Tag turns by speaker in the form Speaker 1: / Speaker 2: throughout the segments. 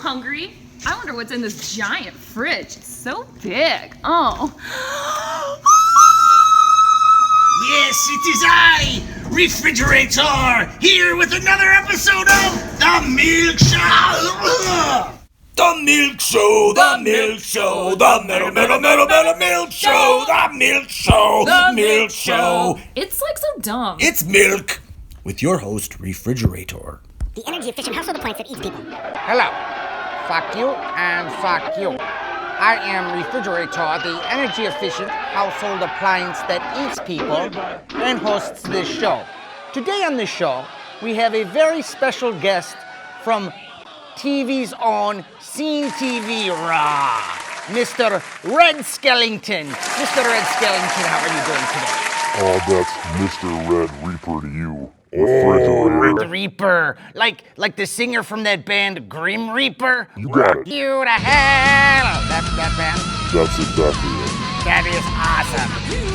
Speaker 1: hungry. I wonder what's in this giant fridge. It's so big. Oh.
Speaker 2: Yes, it is I, Refrigerator, here with another episode of The Milk Show. The Milk Show, The Milk Show, The Milk Show, The Milk Show, The Milk Show.
Speaker 1: It's like so dumb.
Speaker 2: It's milk with your host, Refrigerator.
Speaker 3: The energy-efficient household appliance that eats people.
Speaker 4: Hello. Fuck you and fuck you. I am Refrigerator, the energy-efficient household appliance that eats people and hosts this show. Today on this show, we have a very special guest from TV's own Scene TV Raw, Mr. Red Skellington. Mr. Red Skellington, how are you doing today?
Speaker 5: That's Mr. Red Reaper to you. Refrigerator.
Speaker 4: Red Reaper, like the singer from that band Grim Reaper?
Speaker 5: You got it.
Speaker 4: You to hell! That band?
Speaker 5: That's exactly it.
Speaker 4: That is awesome.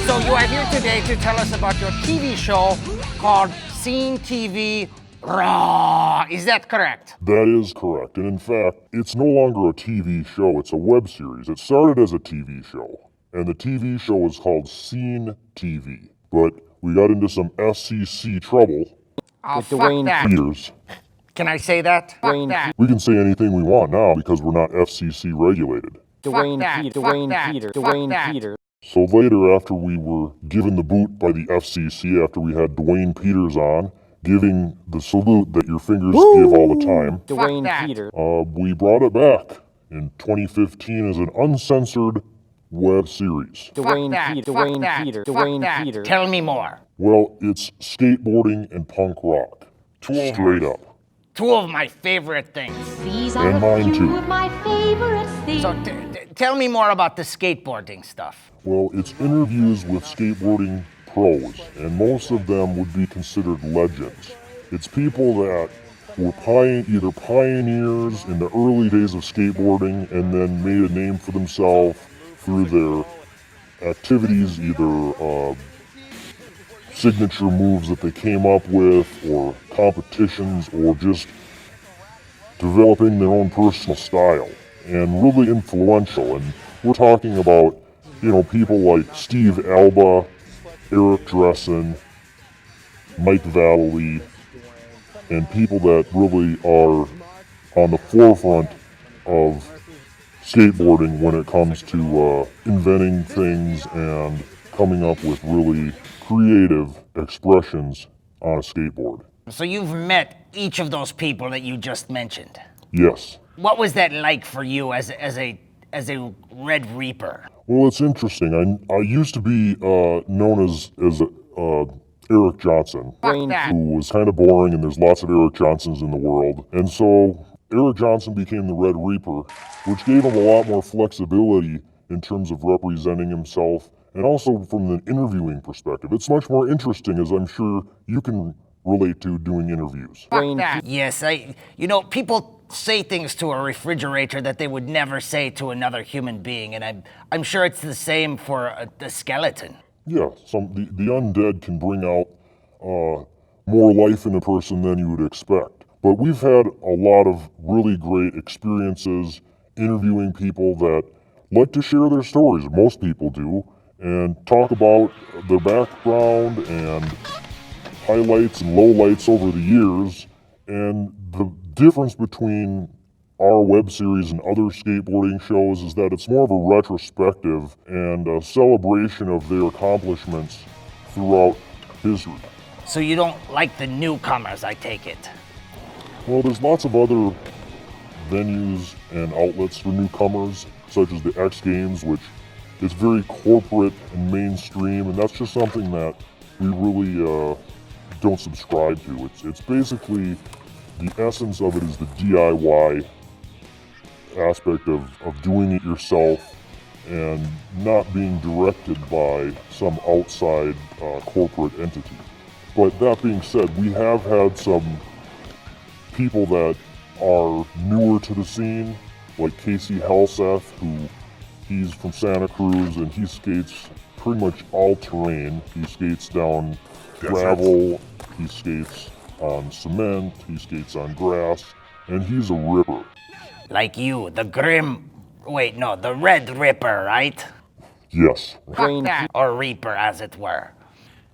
Speaker 4: So you are here today to tell us about your TV show called Scene TV Raw. Is that correct?
Speaker 5: That is correct. And in fact, it's no longer a TV show, it's a web series. It started as a TV show, and the TV show was called Scene TV. But we got into some FCC trouble
Speaker 4: Oh, fuck that.
Speaker 5: Peters.
Speaker 4: Can I say that? Fuck that.
Speaker 5: We can say anything we want now because we're not FCC regulated.
Speaker 4: Dwayne Peters.
Speaker 5: So later, after we were given the boot by the FCC, after we had Dwayne Peters on, giving the salute that your fingers give all the time,
Speaker 4: Dwayne Peters.
Speaker 5: we brought it back in 2015 as an uncensored web series.
Speaker 4: Dwayne Peters. Tell me more.
Speaker 5: Well, it's skateboarding and punk rock. Straight up.
Speaker 4: Two of my favorite things.
Speaker 6: These
Speaker 5: And
Speaker 6: are
Speaker 5: mine
Speaker 6: a few
Speaker 5: too.
Speaker 6: of my favorite things.
Speaker 4: So tell me more about the skateboarding stuff.
Speaker 5: Well, it's interviews with skateboarding pros, and most of them would be considered legends. It's people that were either pioneers in the early days of skateboarding and then made a name for themselves through their activities, either signature moves that they came up with, or competitions, or just developing their own personal style, and really influential. And we're talking about, people like Steve Alba, Eric Dressen, Mike Vallely, and people that really are on the forefront of skateboarding when it comes to inventing things and coming up with really creative expressions on a skateboard.
Speaker 4: So you've met each of those people that you just mentioned.
Speaker 5: Yes.
Speaker 4: What was that like for you as a Red Reaper?
Speaker 5: Well, it's interesting. I used to be known as Eric Johnson, who was kind of boring, and there's lots of Eric Johnsons in the world. And so Eric Johnson became the Red Reaper, which gave him a lot more flexibility in terms of representing himself, and also from an interviewing perspective. It's much more interesting, as I'm sure you can relate to doing interviews.
Speaker 4: Yes, people say things to a refrigerator that they would never say to another human being, and I'm sure it's the same for the skeleton.
Speaker 5: Yeah, the undead can bring out more life in a person than you would expect. But we've had a lot of really great experiences interviewing people that like to share their stories, most people do, and talk about their background and highlights and lowlights over the years. And the difference between our web series and other skateboarding shows is that it's more of a retrospective and a celebration of their accomplishments throughout history.
Speaker 4: So you don't like the newcomers, I take it.
Speaker 5: Well, there's lots of other venues and outlets for newcomers, such as the X Games, which is very corporate and mainstream, and that's just something that we really don't subscribe to. It's basically, the essence of it is the DIY aspect of doing it yourself and not being directed by some outside corporate entity. But that being said, we have had some people that are newer to the scene, like Casey Helseth, he's from Santa Cruz, and he skates pretty much all terrain. He skates down gravel, he skates on cement, he skates on grass, and he's a ripper.
Speaker 4: Like you, the the Red Ripper, right?
Speaker 5: Yes,
Speaker 4: Fuck that. Or Reaper, as it were.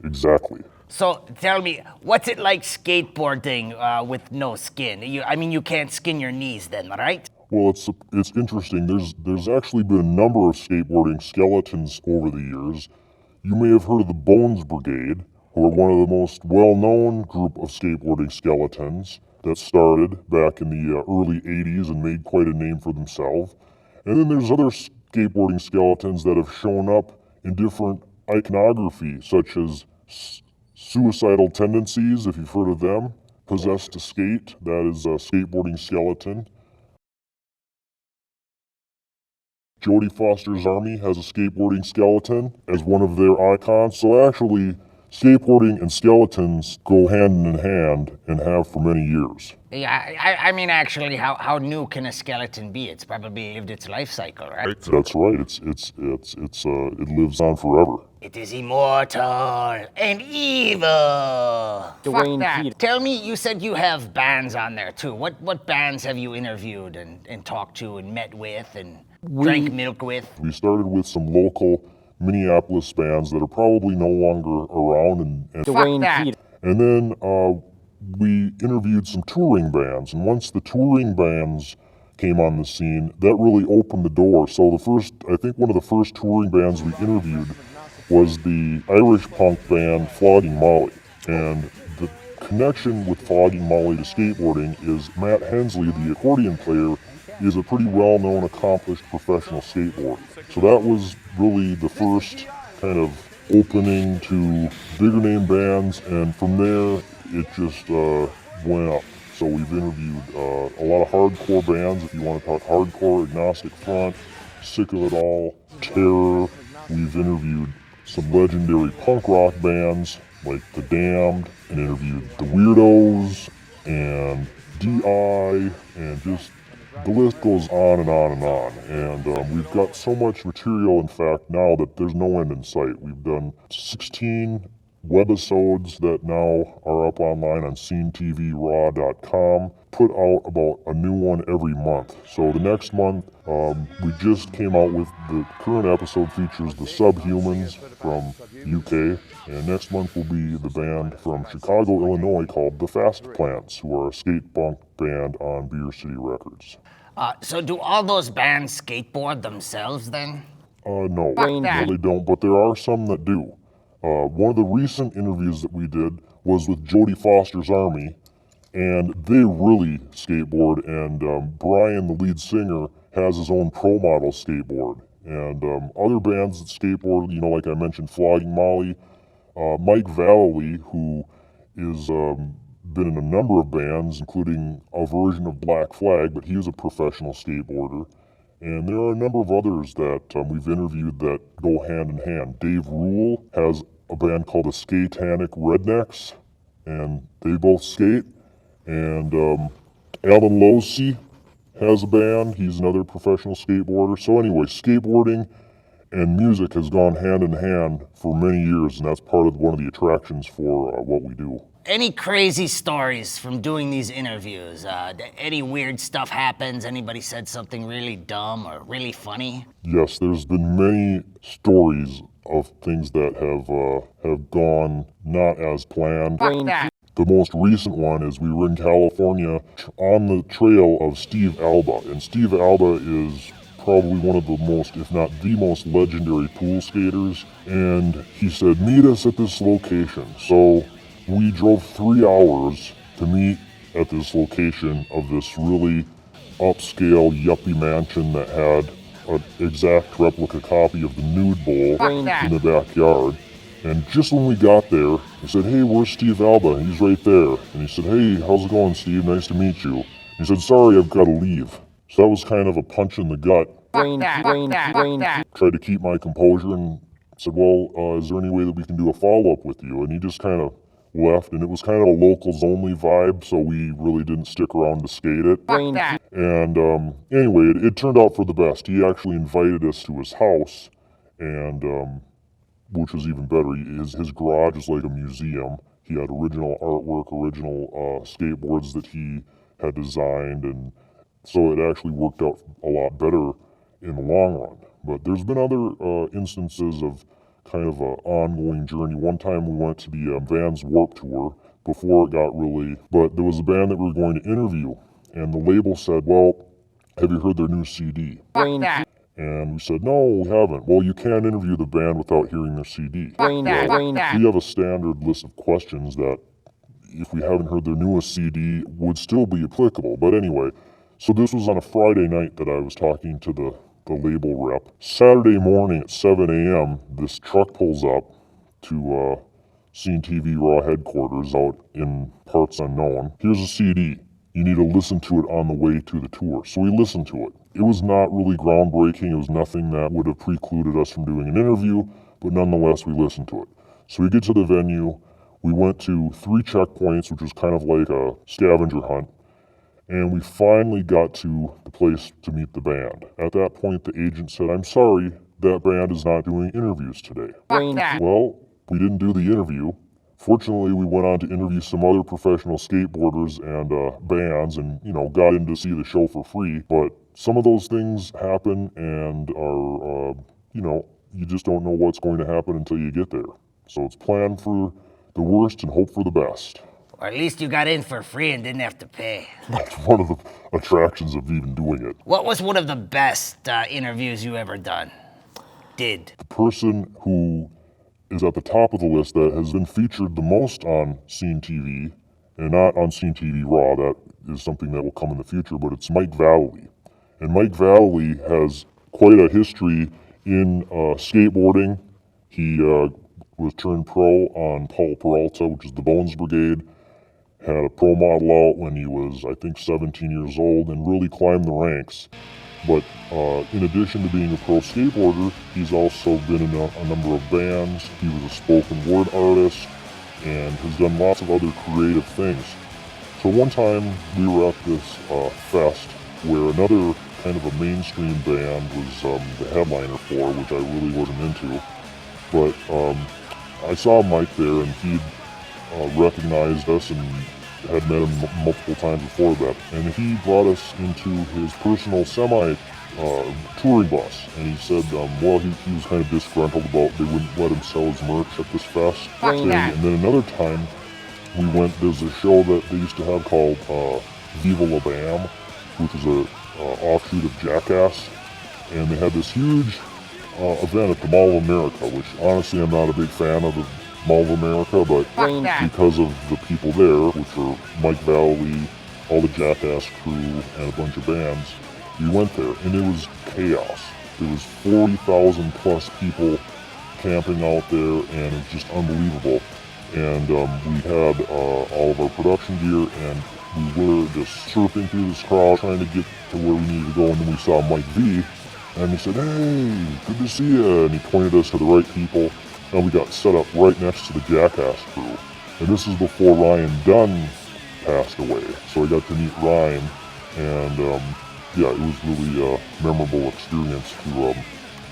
Speaker 5: exactly.
Speaker 4: So tell me, what's it like skateboarding with no skin? You can't skin your knees then, right?
Speaker 5: Well, it's interesting. There's actually been a number of skateboarding skeletons over the years. You may have heard of the Bones Brigade, who are one of the most well-known group of skateboarding skeletons that started back in the early 80s and made quite a name for themselves. And then there's other skateboarding skeletons that have shown up in different iconography, such as suicidal tendencies, if you've heard of them. Possessed to Skate, that is a skateboarding skeleton. Jodie Foster's Army has a skateboarding skeleton as one of their icons. So actually, skateboarding and skeletons go hand in hand and have for many years.
Speaker 4: Yeah, actually, how new can a skeleton be? It's probably lived its life cycle, right?
Speaker 5: That's right. It lives on forever.
Speaker 4: It is immortal and evil. Fuck that. Tell me, you said you have bands on there too. What bands have you interviewed and talked to and met with and drank milk with?
Speaker 5: We started with some local Minneapolis bands that are probably no longer around,
Speaker 4: Fuck that.
Speaker 5: and then we interviewed some touring bands. And once the touring bands came on the scene, that really opened the door. So I think one of the first touring bands we interviewed was the Irish punk band Flogging Molly. And the connection with Flogging Molly to skateboarding is Matt Hensley, the accordion player, is a pretty well-known, accomplished professional skateboarder. So that was really the first kind of opening to bigger name bands, and from there it just went up. So we've interviewed a lot of hardcore bands, if you want to talk hardcore, Agnostic Front, Sick of It All, Terror. We've interviewed some legendary punk rock bands like The Damned, and interviewed The Weirdos and DI, and just the list goes on and on and on. And we've got so much material, in fact, now that there's no end in sight. We've done 16 webisodes that now are up online on scenetvraw.com. Put out about a new one every month. So the next month, we just came out with the current episode features the Subhumans from UK, and next month will be the band from Chicago, Illinois called the Fast Plants, who are a skate punk band on Beer City Records.
Speaker 4: So do all those bands skateboard themselves then?
Speaker 5: No, they don't, but there are some that do. One of the recent interviews that we did was with Jodie Foster's Army, and they really skateboard, and Brian, the lead singer, has his own pro model skateboard. And other bands that skateboard, like I mentioned, Flogging Molly, Mike Vallely, who is been in a number of bands, including a version of Black Flag, but he was a professional skateboarder. And there are a number of others that we've interviewed that go hand in hand. Dave Rule has a band called the Skatanic Rednecks, and they both skate. And Alan Losey has a band. He's another professional skateboarder. So anyway, skateboarding and music has gone hand in hand for many years, and that's part of one of the attractions for what we do.
Speaker 4: Any crazy stories from doing these interviews? Any weird stuff happens? Anybody said something really dumb or really funny?
Speaker 5: Yes, there's been many stories of things that have gone not as planned.
Speaker 4: Fuck that.
Speaker 5: The most recent one is we were in California on the trail of Steve Alba, and Steve Alba is probably one of the most, if not the most legendary pool skaters, and he said, meet us at this location. So we drove 3 hours to meet at this location of this really upscale yuppie mansion that had an exact replica copy of the Nude Bowl in the backyard. And just when we got there, he said, hey, where's Steve Alba? He's right there. And he said, hey, how's it going, Steve? Nice to meet you. He said, sorry, I've got to leave. So that was kind of a punch in the gut. Tried to keep my composure and said, well, is there any way that we can do a follow-up with you? And he just kind of left, and it was kind of a locals-only vibe, so we really didn't stick around to skate it. And anyway, it turned out for the best. He actually invited us to his house, and which was even better. His garage is like a museum. He had original artwork, original skateboards that he had designed, and So it actually worked out a lot better in the long run. But there's been other instances of kind of an ongoing journey. One time we went to the Vans Warped Tour before it got really, but there was a band that we were going to interview, and the label said, well, have you heard their new CD?
Speaker 4: Fuck that.
Speaker 5: And we said, no, we haven't. Well, you can't interview the band without hearing their CD.
Speaker 4: Fuck that. Fuck that.
Speaker 5: We have a standard list of questions that, if we haven't heard their newest CD, would still be applicable. But anyway, so this was on a Friday night that I was talking to the label rep. Saturday morning at 7 a.m., this truck pulls up to Scene TV Raw headquarters out in parts unknown. Here's a CD. You need to listen to it on the way to the tour. So we listened to it. It was not really groundbreaking. It was nothing that would have precluded us from doing an interview, but nonetheless, we listened to it. So we get to the venue. We went to 3 checkpoints, which was kind of like a scavenger hunt. And we finally got to the place to meet the band. At that point, the agent said, I'm sorry, that band is not doing interviews today.
Speaker 4: Fuck that.
Speaker 5: Well, we didn't do the interview. Fortunately, we went on to interview some other professional skateboarders and bands and, got in to see the show for free. But some of those things happen and are, you just don't know what's going to happen until you get there. So it's plan for the worst and hope for the best.
Speaker 7: Or at least you got in for free and didn't have to pay.
Speaker 5: That's one of the attractions of even doing it.
Speaker 7: What was one of the best interviews you ever did?
Speaker 5: The person who is at the top of the list that has been featured the most on Scene TV, and not on Scene TV Raw, that is something that will come in the future, but it's Mike Vallely. And Mike Vallely has quite a history in skateboarding. He was turned pro on Paul Peralta, which is the Bones Brigade. Had a pro model out when he was, I think, 17 years old, and really climbed the ranks. But in addition to being a pro skateboarder, he's also been in a number of bands. He was a spoken word artist and has done lots of other creative things. So one time we were at this fest where another kind of a mainstream band was the headliner for, which I really wasn't into. But I saw Mike there, and he'd recognized us and had met him multiple times before that. And he brought us into his personal touring bus. And he said, well, he was kind of disgruntled about they wouldn't let him sell his merch at this fest. And then another time we went, there's a show that they used to have called Viva La Bam, which is a offshoot of Jackass. And they had this huge event at the Mall of America, which honestly I'm not a big fan of the Mall of America, but because of the people there, which are Mike Vallely, all the Jackass crew, and a bunch of bands, we went there, and it was chaos. There was 40,000 plus people camping out there, and it was just unbelievable. And we had all of our production gear, and we were just surfing through this crowd, trying to get to where we needed to go, and then we saw Mike V, and he said, hey, good to see you, and he pointed us to the right people. And we got set up right next to the Jackass crew. And this is before Ryan Dunn passed away. So I got to meet Ryan, and it was really a memorable experience to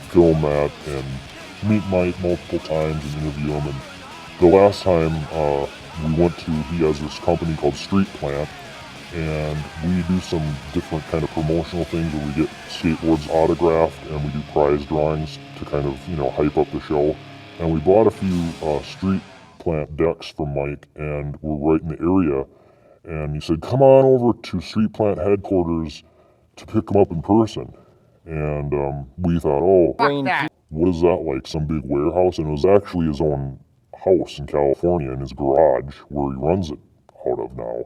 Speaker 5: film that and meet Mike multiple times and interview him. And the last time we went to, he has this company called Street Plant, and we do some different kind of promotional things where we get skateboards autographed and we do prize drawings to kind of, hype up the show. And we bought a few Street Plant decks from Mike, and we're right in the area. And he said, come on over to Street Plant headquarters to pick them up in person. And we thought, what is that like, some big warehouse? And it was actually his own house in California, in his garage, where he runs it out of now.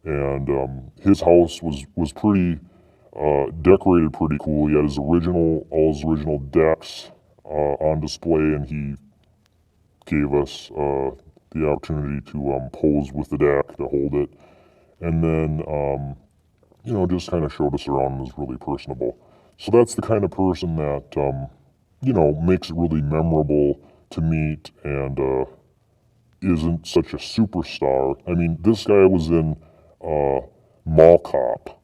Speaker 5: And his house was pretty decorated pretty cool. He had all his original decks on display, and he gave us the opportunity to pose with the deck to hold it, and then just kind of showed us around and was really personable. So that's the kind of person that makes it really memorable to meet and isn't such a superstar. I mean, this guy was in Mall Cop,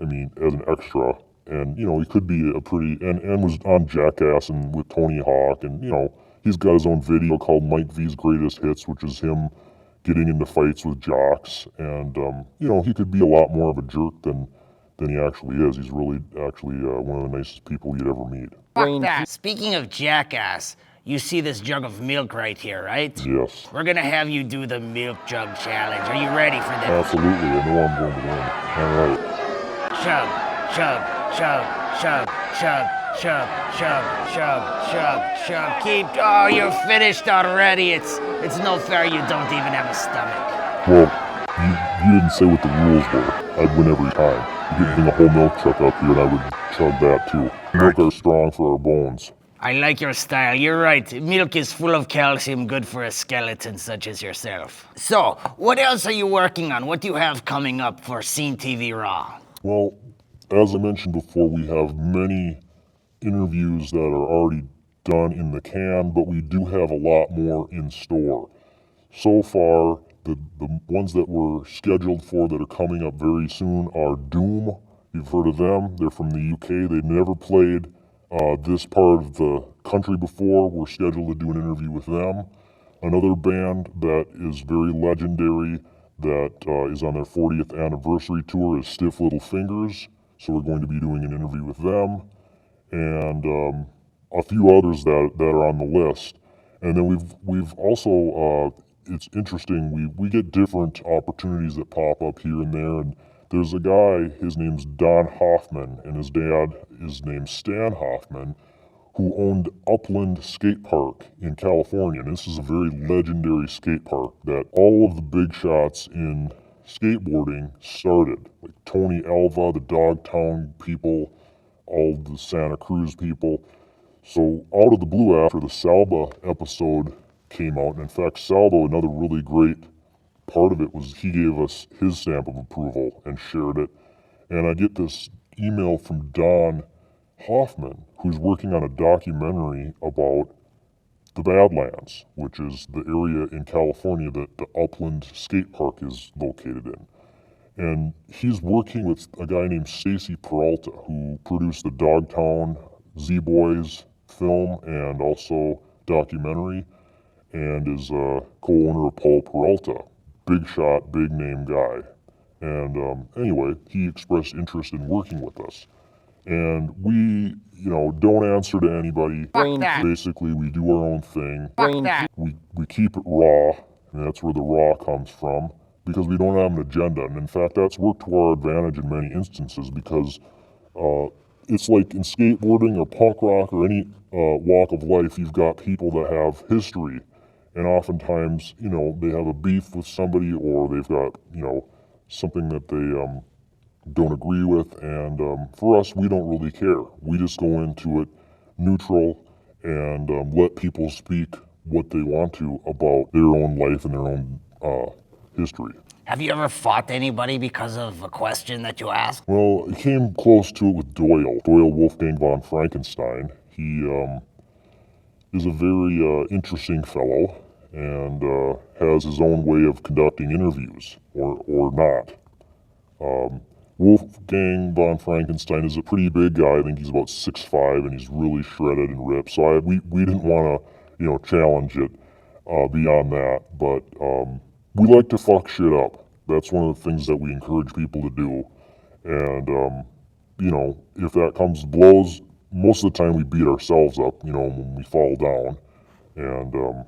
Speaker 5: as an extra. And, he could be a pretty, and was on Jackass and with Tony Hawk, and, he's got his own video called Mike V's Greatest Hits, which is him getting into fights with jocks, and, he could be a lot more of a jerk than than he actually is. He's really actually one of the nicest people you'd ever meet.
Speaker 7: Fuck that. Speaking of jackass, you see this jug of milk right here, right?
Speaker 5: Yes.
Speaker 7: We're gonna have you do the milk jug challenge. Are you ready for this?
Speaker 5: Absolutely. I know I'm going to win. All right.
Speaker 7: Chug, chug, chug, chug, chug, chug, chug, chug, chug, chug. Keep. Oh, you're finished already. It's no fair. You don't even have a stomach.
Speaker 5: Well, you didn't say what the rules were. I'd win every time. You could bring a whole milk truck up here and I would chug that too. Milk are strong for our bones.
Speaker 7: I like your style. You're right. Milk is full of calcium, good for a skeleton such as yourself. So, what else are you working on? What do you have coming up for Scene TV Raw?
Speaker 5: Well, as I mentioned before, we have many interviews that are already done in the can, but we do have a lot more in store. So far, the ones that were scheduled for that are coming up very soon are Doom. You've heard of them. They're from the UK. They've never played this part of the country before. We're scheduled to do an interview with them. Another band that is very legendary that is on their 40th anniversary tour is Stiff Little Fingers. So we're going to be doing an interview with them. And a few others that are on the list. And then we've also, it's interesting, we get different opportunities that pop up here and there. And there's a guy, his name's Don Hoffman, and his dad is named Stan Hoffman, who owned Upland Skate Park in California. And this is a very legendary skate park that all of the big shots in skateboarding started. Like Tony Alva, the Dogtown people, all the Santa Cruz people. So out of the blue, after the Salba episode came out, and in fact Salba, another really great part of it was he gave us his stamp of approval and shared it. And I get this email from Don Hoffman, who's working on a documentary about the Badlands, which is the area in California that the Upland Skate Park is located in. And he's working with a guy named Stacy Peralta, who produced the Dogtown Z-Boys film and also documentary, and is a co-owner of Paul Peralta. Big shot, big name guy. And anyway, he expressed interest in working with us. And we, don't answer to anybody. Basically, we do our own thing. We keep it raw, and that's where the raw comes from, because we don't have an agenda. And in fact, that's worked to our advantage in many instances, because it's like in skateboarding or punk rock or any walk of life, you've got people that have history. And oftentimes, they have a beef with somebody, or they've got, something that they don't agree with. And for us, we don't really care. We just go into it neutral and let people speak what they want to about their own life and their own history.
Speaker 7: Have you ever fought anybody because of a question that you asked?
Speaker 5: Well, it came close to it with Doyle Wolfgang von Frankenstein. He is a very interesting fellow and has his own way of conducting interviews, or not. Wolfgang von Frankenstein is a pretty big guy. I think he's about 6'5", and he's really shredded and ripped. So we didn't want to, challenge it beyond that. But we like to fuck shit up. That's one of the things that we encourage people to do. And, if that comes to blows, most of the time we beat ourselves up, when we fall down. And,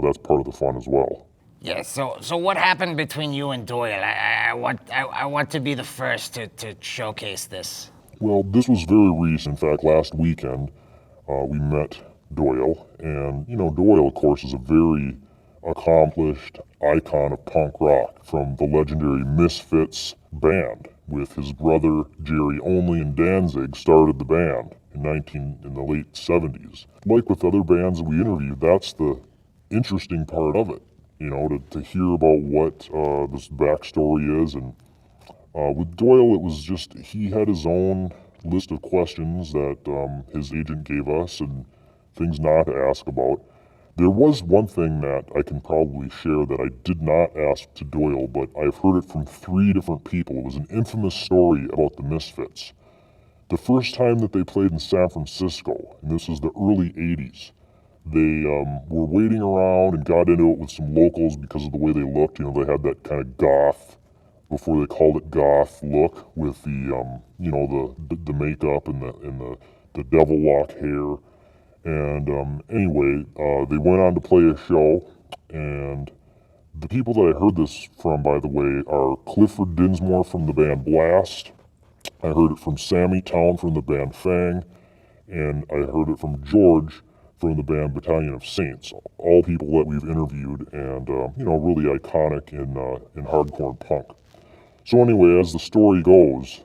Speaker 5: that's part of the fun as well.
Speaker 7: Yeah, so what happened between you and Doyle? I want to be the first to showcase this.
Speaker 5: Well, this was very recent. In fact, last weekend, we met Doyle. And, Doyle, of course, is a very accomplished icon of punk rock from the legendary Misfits band. With his brother, Jerry Only and Danzig, started the band in the late 70s. Like with other bands that we interviewed, that's the interesting part of it. To hear about what this backstory is. And with Doyle, it was just, he had his own list of questions that his agent gave us and things not to ask about. There was one thing that I can probably share that I did not ask to Doyle, but I've heard it from 3 different people. It was an infamous story about the Misfits. The first time that they played in San Francisco, and this was the early 80s, they were waiting around and got into it with some locals because of the way they looked. They had that kind of goth before they called it goth look with the you know, the makeup and the devil lock hair. And anyway, they went on to play a show, and the people that I heard this from, by the way, are Clifford Dinsmore from the band Blast. I heard it from Sammy Town from the band Fang, and I heard it from George from the band Battalion of Saints. All people that we've interviewed, and you know, really iconic in hardcore punk. So anyway, as the story goes,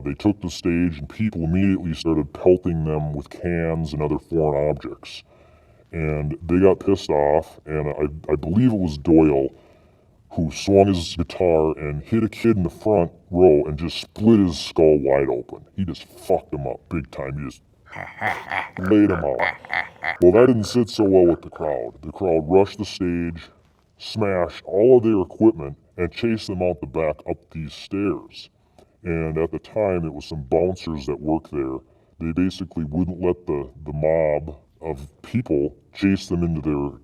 Speaker 5: they took the stage and people immediately started pelting them with cans and other foreign objects. And they got pissed off, and I believe it was Doyle who swung his guitar and hit a kid in the front row and just split his skull wide open. He just fucked him up big time. He just laid him out. Well, that didn't sit so well with the crowd. The crowd rushed the stage, smashed all of their equipment, and chased them out the back up these stairs. And at the time, it was some bouncers that worked there. They basically wouldn't let the mob of people chase them into their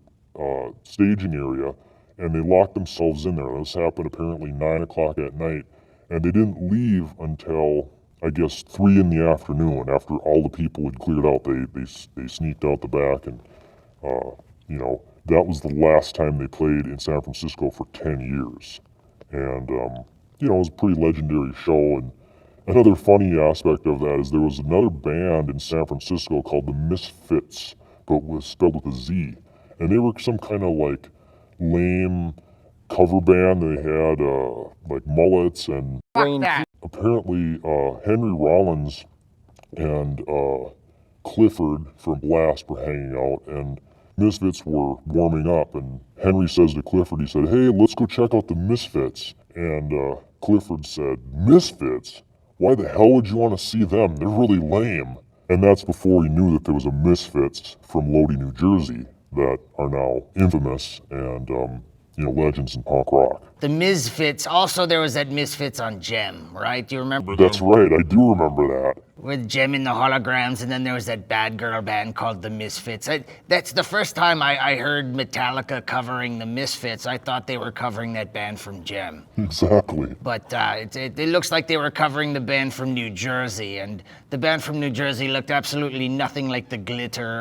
Speaker 5: staging area, and they locked themselves in there. This happened apparently 9 o'clock at night, and they didn't leave until, I guess, 3 in the afternoon. After all the people had cleared out, they sneaked out the back, and you know, that was the last time they played in San Francisco for 10 years. And, you know, it was a pretty legendary show. And another funny aspect of that is there was another band in San Francisco called the Misfits, but was spelled with a Z. And they were some kind of like lame cover band. They had like mullets, and apparently Henry Rollins and Clifford from Blast were hanging out, and Misfits were warming up, and Henry says to Clifford, he said, "Hey, let's go check out the Misfits." And Clifford said, "Misfits? Why the hell would you want to see them? They're really lame." And that's before he knew that there was a Misfits from Lodi, New Jersey that are now infamous and, you know, legends in punk rock.
Speaker 7: The Misfits. Also, there was that Misfits on Gem, right? Do you remember?
Speaker 5: That's right, I do remember that.
Speaker 7: With Gem in the holograms, and then there was that bad girl band called the Misfits. That's the first time I heard Metallica covering the Misfits. I thought they were covering that band from Gem.
Speaker 5: Exactly.
Speaker 7: But it looks like they were covering the band from New Jersey, and the band from New Jersey looked absolutely nothing like the glitter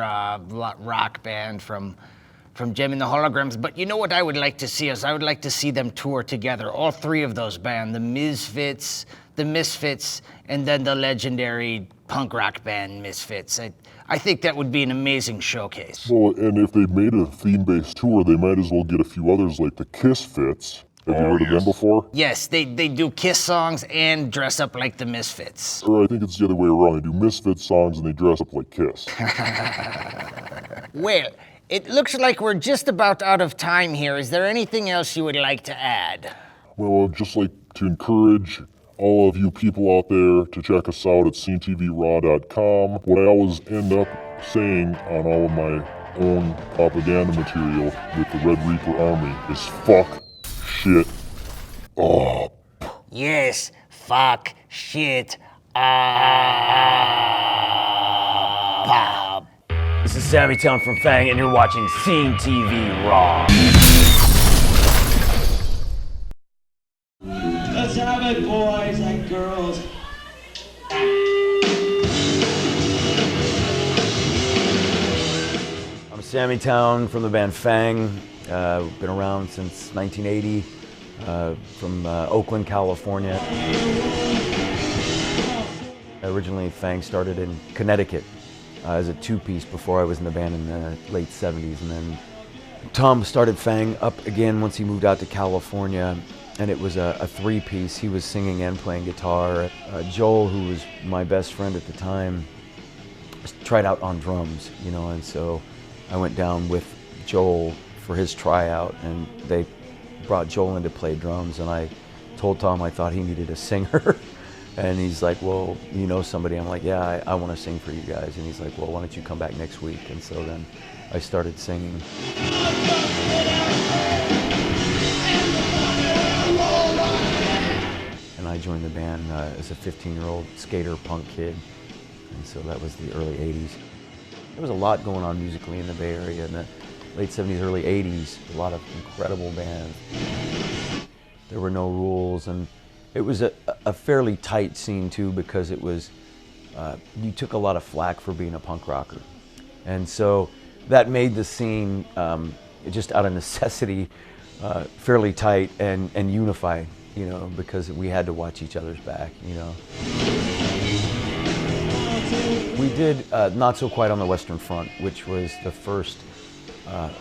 Speaker 7: rock band from Gem in the Holograms. But you know what I would like to see is I would like to see them tour together, all three of those bands, the Misfits, and then the legendary punk rock band Misfits. I think that would be an amazing showcase.
Speaker 5: Well, and if they made a theme-based tour, they might as well get a few others like the Kiss Fits. Have you heard of them before?
Speaker 7: Yes, they do Kiss songs and dress up like the Misfits.
Speaker 5: Or I think it's the other way around. They do Misfits songs and they dress up like Kiss.
Speaker 7: Well, it looks like we're just about out of time here. Is there anything else you would like to add?
Speaker 5: Well, I'd just like to encourage all of you people out there to check us out at sceneTVRaw.com. What I always end up saying on all of my own propaganda material with the Red Reaper Army is fuck shit up.
Speaker 7: Yes, fuck shit up.
Speaker 8: This is Sammy Town from Fang, and you're watching Scene TV Raw.
Speaker 9: Let's have it, boys and girls.
Speaker 8: I'm Sammy Town from the band Fang. Been around since 1980, from Oakland, California. Originally, Fang started in Connecticut as a two-piece before I was in the band in the late 70s, and then Tom started Fang up again once he moved out to California, and it was a three-piece. He was singing and playing guitar. Joel, who was my best friend at the time, tried out on drums, you know, and so I went down with Joel for his tryout, and they brought Joel in to play drums, and I told Tom I thought he needed a singer. And he's like, well, you know somebody? I'm like, yeah, I want to sing for you guys. And he's like, well, why don't you come back next week? And so then I started singing. And I joined the band as a 15-year-old skater punk kid. And so that was the early 80s. There was a lot going on musically in the Bay Area in the late 70s, early 80s. A lot of incredible bands. There were no rules, and it was a fairly tight scene too, because it was, you took a lot of flack for being a punk rocker. And so that made the scene, just out of necessity, fairly tight and unified, you know, because we had to watch each other's back, you know. We did Not So Quiet on the Western Front, which was the first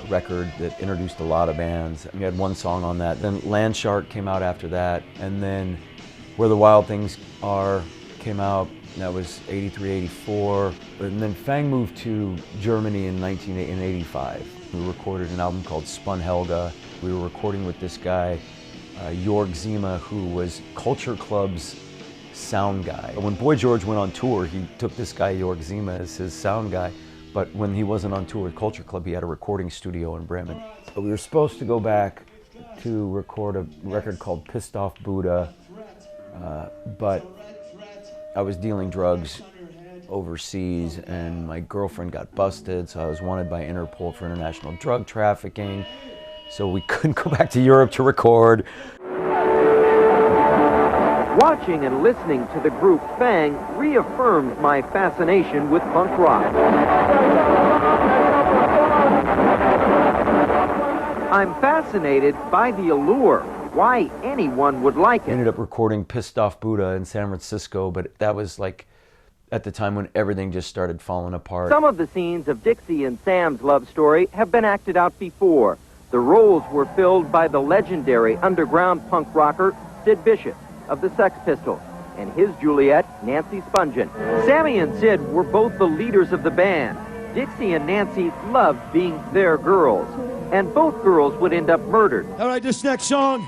Speaker 8: record that introduced a lot of bands. We had one song on that. Then Land Shark came out after that, and then Where the Wild Things Are came out. That was 83, 84. And then Fang moved to Germany in 1985. We recorded an album called Spun Helga. We were recording with this guy, Jörg Zima, who was Culture Club's sound guy. When Boy George went on tour, he took this guy, Jörg Zima, as his sound guy. But when he wasn't on tour with Culture Club, he had a recording studio in Bremen. So we were supposed to go back to record a record called Pissed Off Buddha, but I was dealing drugs overseas and my girlfriend got busted, so I was wanted by Interpol for international drug trafficking. So we couldn't go back to Europe to record.
Speaker 10: Watching and listening to the group Fang reaffirmed my fascination with punk rock. I'm fascinated by the allure, why anyone would like it.
Speaker 8: We ended up recording Pissed Off Buddha in San Francisco, but that was like at the time when everything just started falling apart.
Speaker 10: Some of the scenes of Dixie and Sam's love story have been acted out before. The roles were filled by the legendary underground punk rocker Sid Bishop of the Sex Pistols and his Juliet, Nancy Spungen. Sammy and Sid were both the leaders of the band. Dixie and Nancy loved being their girls, and both girls would end up murdered.
Speaker 9: All right, this next song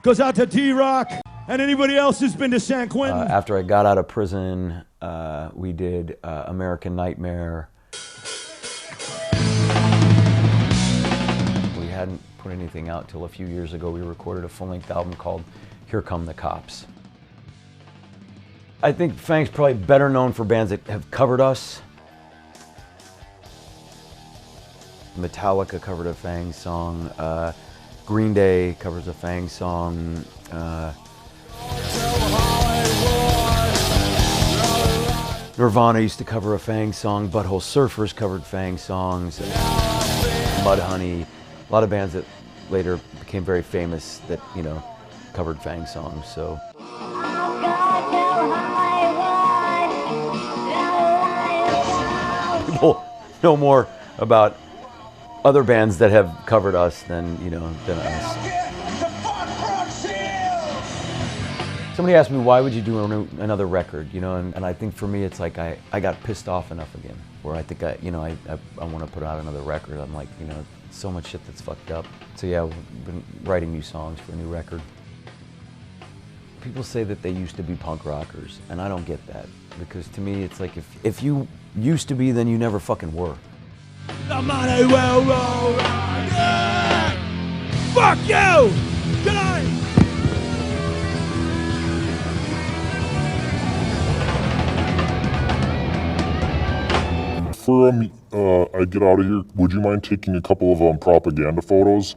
Speaker 9: goes out to D-Rock and anybody else who's been to San Quentin.
Speaker 8: After I got out of prison, we did American Nightmare. We hadn't put anything out till a few years ago. We recorded a full-length album called Here Come the Cops. I think Fang's probably better known for bands that have covered us. Metallica covered a Fang song. Green Day covers a Fang song. Nirvana used to cover a Fang song. Butthole Surfers covered Fang songs. Mudhoney. A lot of bands that later became very famous that, you know, covered Fang songs, so. People know more about other bands that have covered us than, you know, than us. Somebody asked me, why would you do another record, you know, and I think for me it's like I got pissed off enough again, where I think I want to put out another record. I'm like, you know, so much shit that's fucked up. So yeah, we've been writing new songs for a new record. People say that they used to be punk rockers, and I don't get that, because to me it's like if you used to be, then you never fucking were.
Speaker 9: The money will roll round. Yeah! Fuck you! Good night!
Speaker 5: Before I get out of here, would you mind taking a couple of propaganda photos?